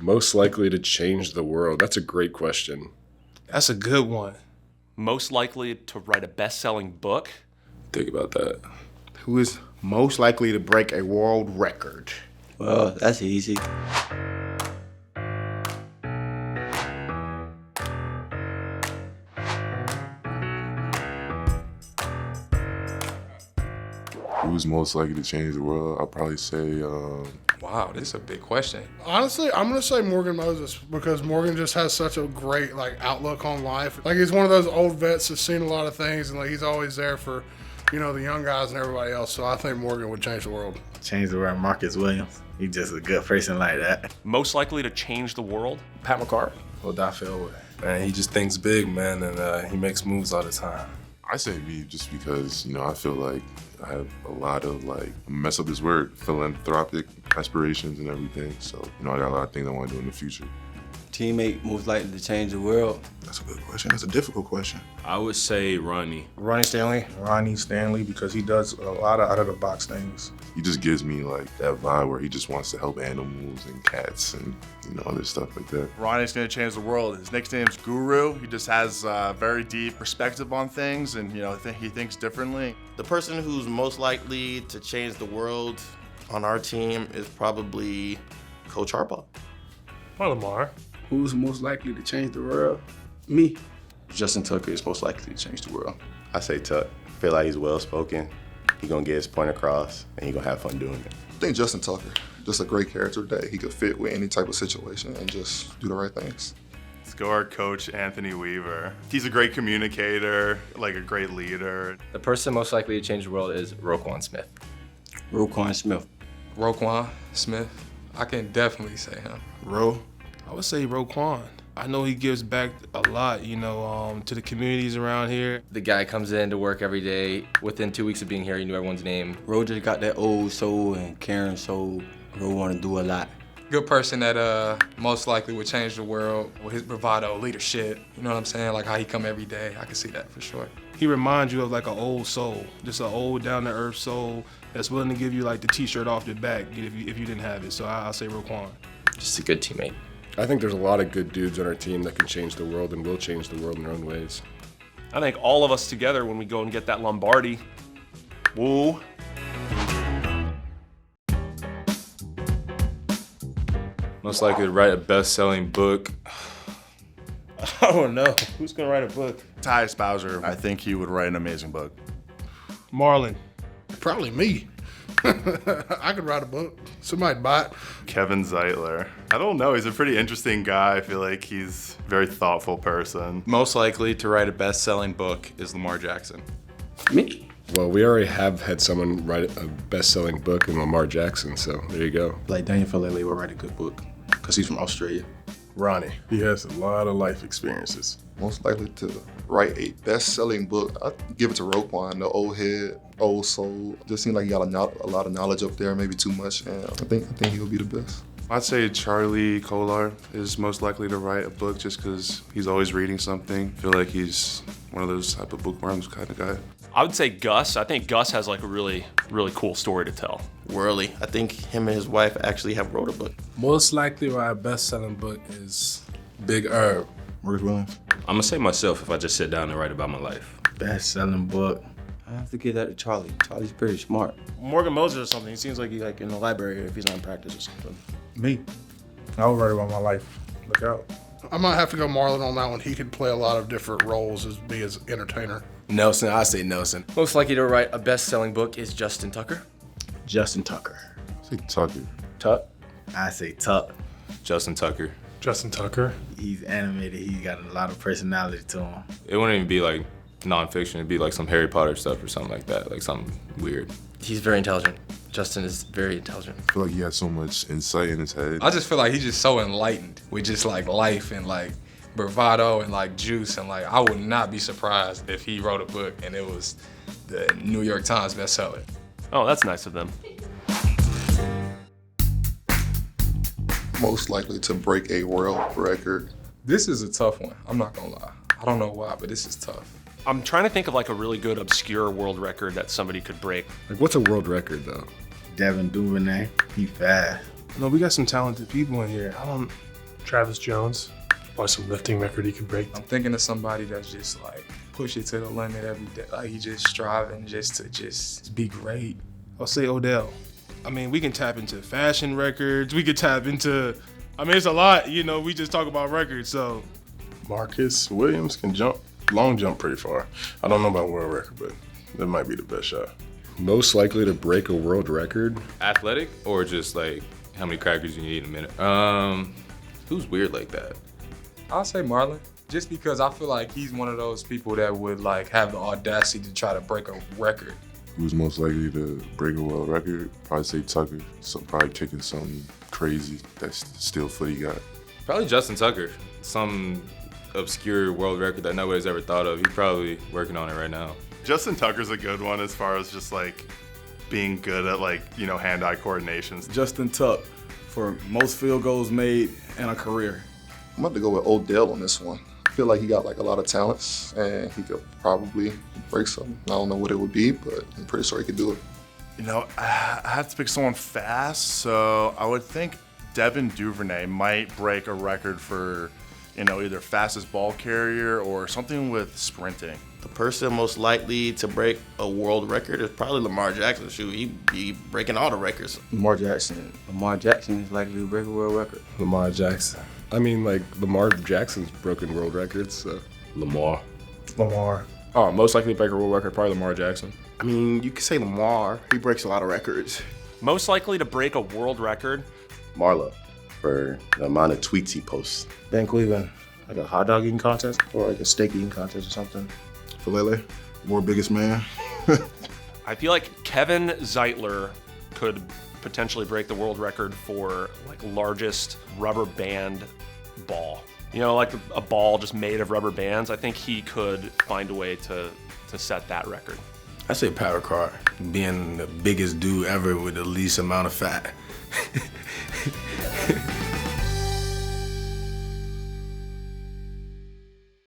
Most likely to change the world. That's a great question. That's a good one. Most likely to write a best-selling book? Think about that. Who is most likely to break a world record? Well, that's easy. Who's most likely to change the world? I'll probably say, Wow, this is a big question. Honestly, I'm gonna say Morgan Moses because Morgan just has such a great outlook on life. He's one of those old vets that's seen a lot of things, and he's always there for, the young guys and everybody else. So I think Morgan would change the world. Change the world, Marcus Williams. He's just a good person like that. Most likely to change the world? Pat McCarr. Well, Fairway. Man, he just thinks big, man, and he makes moves all the time. I say me just because, I feel like I have a lot of, mess up this word, philanthropic aspirations and everything. So, I got a lot of things I want to do in the future. Teammate most likely to change the world. That's a good question. That's a difficult question. I would say Ronnie. Ronnie Stanley. Ronnie Stanley, because he does a lot of out-of-the-box things. He just gives me, that vibe where he just wants to help animals and cats and, other stuff like that. Ronnie's gonna change the world. His nickname's Guru. He just has a very deep perspective on things, and, he thinks differently. The person who's most likely to change the world on our team is probably Coach Harbaugh. Lamar. Who's most likely to change the world? Me. Justin Tucker is most likely to change the world. I say Tuck. I feel like he's well-spoken. He's gonna get his point across, and he's gonna have fun doing it. I think Justin Tucker, just a great character that he could fit with any type of situation and just do the right things. Let's go our coach, Anthony Weaver. He's a great communicator, a great leader. The person most likely to change the world is Roquan Smith. Roquan Smith. Roquan Smith. I can definitely say him. I would say Roquan. I know he gives back a lot, to the communities around here. The guy comes in to work every day. Within 2 weeks of being here, he knew everyone's name. Ro just got that old soul and caring soul. Ro want to do a lot. Good person that most likely would change the world with his bravado, leadership. You know what I'm saying? How he come every day. I can see that for sure. He reminds you of an old soul, just an old down-to-earth soul that's willing to give you the t-shirt off the back if you didn't have it. So I'll say Roquan. Just a good teammate. I think there's a lot of good dudes on our team that can change the world and will change the world in their own ways. I think all of us together when we go and get that Lombardi. Woo. Most likely to write a best-selling book. I don't know. Who's gonna write a book? Ty Spouser. I think he would write an amazing book. Marlon. Probably me. I could write a book. Somebody'd buy it. Kevin Zeitler. I don't know. He's a pretty interesting guy. I feel like he's a very thoughtful person. Most likely to write a best-selling book is Lamar Jackson. Me. Well, we already have had someone write a best-selling book in Lamar Jackson, so there you go. Daniel Falele will write a good book because he's from Australia. Ronnie. He has a lot of life experiences. Most likely to write a best-selling book, I'd give it to Roquan, the old head, old soul. Just seems like he got a lot of knowledge up there, maybe too much, and I think he'll be the best. I'd say Charlie Kolar is most likely to write a book just because he's always reading something. I feel like he's one of those type of bookworms kind of guy. I would say Gus. I think Gus has a really, really cool story to tell. Worley. I think him and his wife actually have wrote a book. Most likely to write a best-selling book is Big Herb. Marcus Williams. I'm gonna say myself if I just sit down and write about my life. Best-selling book. I have to give that to Charlie. Charlie's pretty smart. Morgan Moses or something. He seems like he's in the library if he's not in practice or something. Me. I would write about my life. Look out. I might have to go Marlon on that one. He could play a lot of different roles as entertainer. Nelson. I say Nelson. Most likely to write a best-selling book is Justin Tucker. Justin Tucker. I say Tucker. Tuck. I say Tuck. Justin Tucker. Justin Tucker. He's animated. He got a lot of personality to him. It wouldn't even be nonfiction. It'd be some Harry Potter stuff or something like that, something weird. He's very intelligent. Justin is very intelligent. I feel like he has so much insight in his head. I just feel like he's just so enlightened with just life and bravado and juice, and I would not be surprised if he wrote a book and it was the New York Times bestseller. Oh, that's nice of them. Most likely to break a world record. This is a tough one. I'm not gonna lie. I don't know why, but this is tough. I'm trying to think of a really good obscure world record that somebody could break. What's a world record though? Devin Duvernay. He fast. No, we got some talented people in here. Travis Jones. Or some lifting record he could break. I'm thinking of somebody that's just like push it to the limit every day. Like he just striving just to be great. I'll say Odell. I mean, we can tap into fashion records. We could tap into, I mean, it's a lot, you know, we just talk about records, so. Marcus Williams can long jump pretty far. I don't know about world record, but that might be the best shot. Most likely to break a world record? Athletic or just like how many crackers you need in a minute? Who's weird like that? I'll say Marlon, just because I feel like he's one of those people that would like have the audacity to try to break a record. Who's most likely to break a world record? Probably say Tucker. So probably kicking something crazy that's still foot he got. Probably Justin Tucker. Some obscure world record that nobody's ever thought of. He's probably working on it right now. Justin Tucker's a good one as far as just like being good at like, you know, hand-eye coordination. Justin Tuck for most field goals made in a career. I'm about to go with Odell on this one. I feel like he got like a lot of talents and he could probably break something. I don't know what it would be, but I'm pretty sure he could do it. You know, I have to pick someone fast, so I would think Devin Duvernay might break a record for, you know, either fastest ball carrier or something with sprinting. The person most likely to break a world record is probably Lamar Jackson. Shoot, he be breaking all the records. Lamar Jackson. Lamar Jackson is likely to break a world record. Lamar Jackson. I mean, like, Lamar Jackson's broken world records, so. Lamar. Oh, most likely to break a world record, probably Lamar Jackson. I mean, you could say Lamar. He breaks a lot of records. Most likely to break a world record? Marlo, for the amount of tweets he posts. Ben Cleveland, like a hot dog eating contest or like a steak eating contest or something. Falele, world biggest man. I feel like Kevin Zeitler could potentially break the world record for like largest rubber band ball. You know, like a ball just made of rubber bands. I think he could find a way to set that record. I say Power Car, being the biggest dude ever with the least amount of fat.